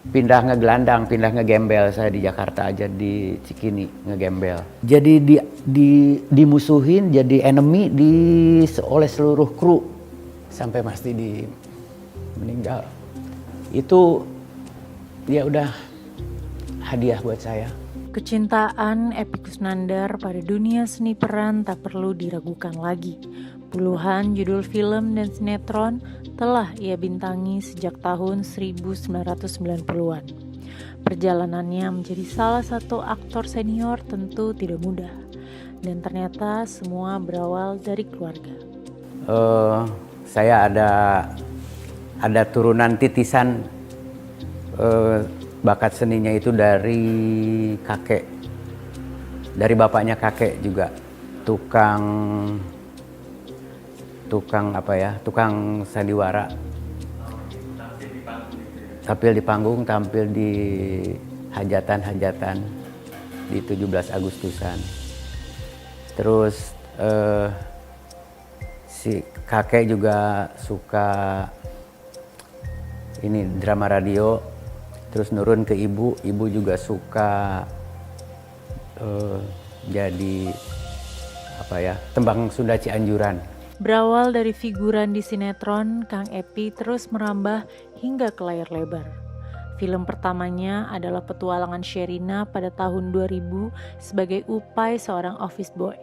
pindah ngegelandang, pindah ngegembel. Saya di Jakarta aja di Cikini ngegembel. Jadi dimusuhin, jadi enemy oleh seluruh kru sampai Mas Didi meninggal. Itu ya udah hadiah buat saya. Kecintaan Epy Kusnandar pada dunia seni peran tak perlu diragukan lagi. Puluhan judul film dan sinetron telah ia bintangi sejak tahun 1990-an. Perjalanannya menjadi salah satu aktor senior tentu tidak mudah. Dan ternyata semua berawal dari keluarga. Saya ada turunan titisan bakat seninya itu dari kakek, dari bapaknya kakek juga tukang sandiwara, tampil di panggung, tampil di hajatan di 17 Agustusan. Terus si kakek juga suka ini drama radio. Terus nurun ke ibu juga suka jadi tembang Sunda Cianjuran. Berawal dari figuran di sinetron, Kang Epy terus merambah hingga ke layar lebar. Film pertamanya adalah Petualangan Sherina pada tahun 2000 sebagai Upai seorang office boy.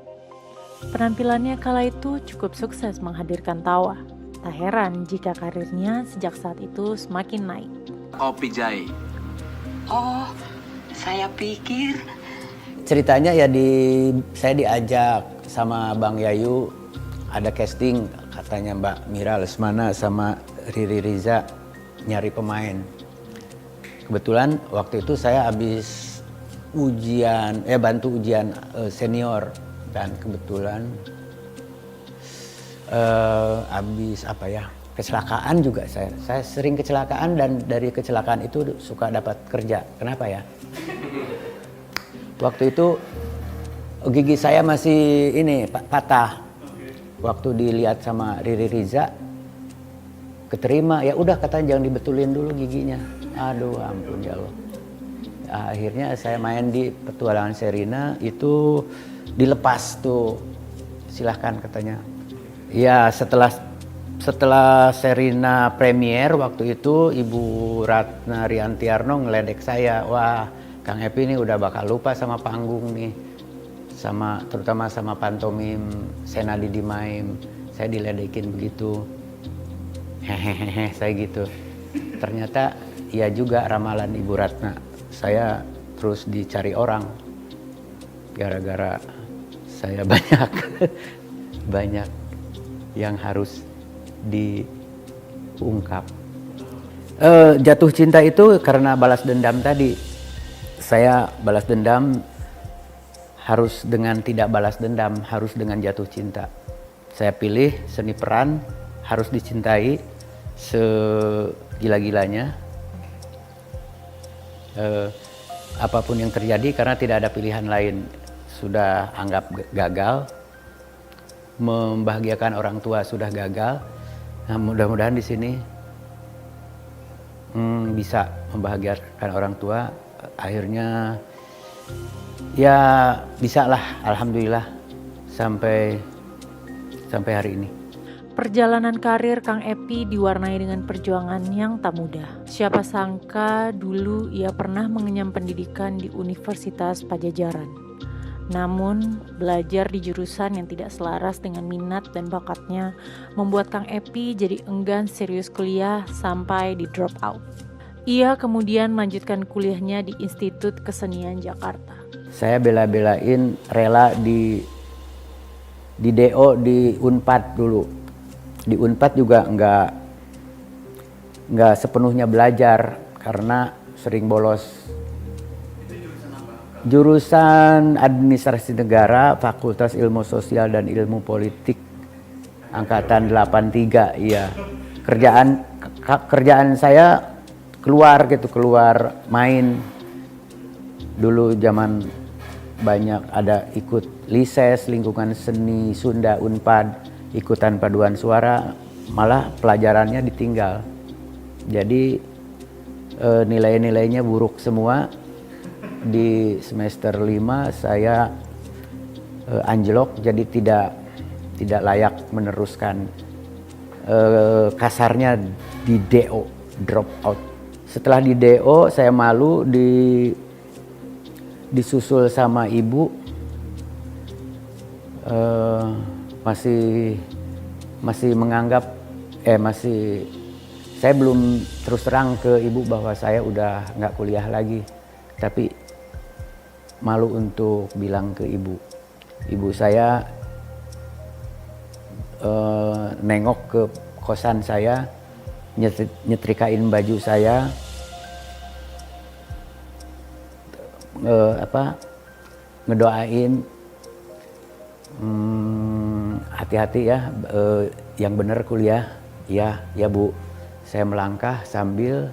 Penampilannya kala itu cukup sukses menghadirkan tawa. Tak heran jika karirnya sejak saat itu semakin naik. Kopi jahe. Oh, saya pikir Ceritanya ya saya diajak sama Bang Yayu, ada casting katanya Mbak Mira Lesmana sama Riri Riza nyari pemain. Kebetulan waktu itu saya habis bantu ujian senior, dan kebetulan habis kecelakaan juga. Saya sering kecelakaan, dan dari kecelakaan itu suka dapat kerja. Kenapa ya? Waktu itu gigi saya masih patah. Waktu dilihat sama Riri Riza, keterima. Ya udah, katanya jangan dibetulin dulu giginya. Aduh, ampun ya Allah. Akhirnya saya main di Petualangan Sherina, itu dilepas tuh. Silahkan katanya. Ya setelah Sherina premier waktu itu, Ibu Ratna Riantiarno ngeledek saya. Wah, Kang Epy ini udah bakal lupa sama panggung nih. Terutama sama pantomim Senadi Dimaim. Saya diledekin begitu. Hehehe, saya gitu. Ternyata iya juga ramalan Ibu Ratna. Saya terus dicari orang. Gara-gara saya banyak yang harus diungkap. Jatuh cinta itu karena balas dendam tadi. Saya balas dendam harus dengan tidak balas dendam, harus dengan jatuh cinta. Saya pilih seni peran, harus dicintai segila-gilanya. Apapun yang terjadi, karena tidak ada pilihan lain. Sudah anggap gagal. Membahagiakan orang tua sudah gagal. Nah, mudah-mudahan di sini bisa membahagiakan orang tua. Akhirnya ya bisa lah, alhamdulillah sampai hari ini. Perjalanan karir Kang Epy diwarnai dengan perjuangan yang tak mudah. Siapa sangka dulu ia pernah mengenyam pendidikan di Universitas Pajajaran. Namun, belajar di jurusan yang tidak selaras dengan minat dan bakatnya membuat Kang Epy jadi enggan serius kuliah sampai di drop out. Ia kemudian melanjutkan kuliahnya di Institut Kesenian Jakarta. Saya bela-belain rela di DO di Unpad dulu. Di Unpad juga nggak sepenuhnya belajar karena sering bolos. Jurusan Administrasi Negara, Fakultas Ilmu Sosial dan Ilmu Politik, angkatan 83, iya. Kerjaan saya keluar main. Dulu zaman banyak ada ikut lises lingkungan seni Sunda Unpad, ikutan paduan suara, malah pelajarannya ditinggal. Jadi nilai-nilainya buruk semua. Di semester 5 saya anjlok, jadi tidak layak meneruskan. Kasarnya di DO, drop out. Setelah di DO saya malu, disusul sama ibu. Masih menganggap saya belum terus terang ke ibu bahwa saya udah nggak kuliah lagi, tapi malu untuk bilang ke ibu. Ibu saya nengok ke kosan saya, nyetrikain baju saya, ngedoain, hati-hati ya, yang bener kuliah. Ya Bu. Saya melangkah sambil,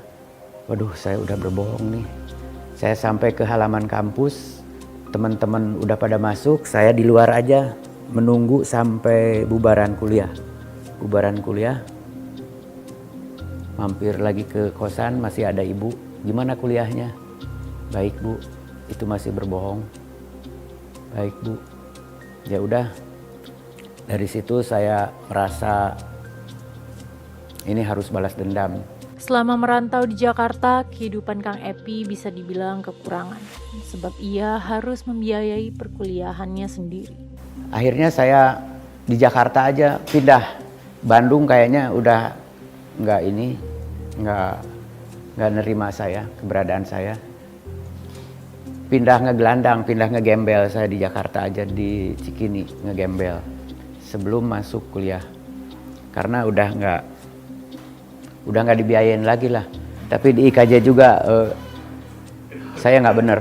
waduh saya udah berbohong nih. Saya sampai ke halaman kampus, teman-teman udah pada masuk, saya di luar aja menunggu sampai bubaran kuliah. Bubaran kuliah, mampir lagi ke kosan, masih ada ibu. Gimana kuliahnya? Baik Bu, itu masih berbohong. Baik Bu. Ya udah, dari situ saya merasa ini harus balas dendam. Selama merantau di Jakarta, kehidupan Kang Epi bisa dibilang kekurangan, sebab ia harus membiayai perkuliahannya sendiri. Akhirnya saya di Jakarta aja, pindah. Bandung kayaknya udah nggak nerima saya, keberadaan saya. Pindah ngegelandang, pindah ngegembel saya di Jakarta aja, di Cikini ngegembel sebelum masuk kuliah. Karena udah nggak dibiayain lagi lah. Tapi di IKJ juga saya nggak bener.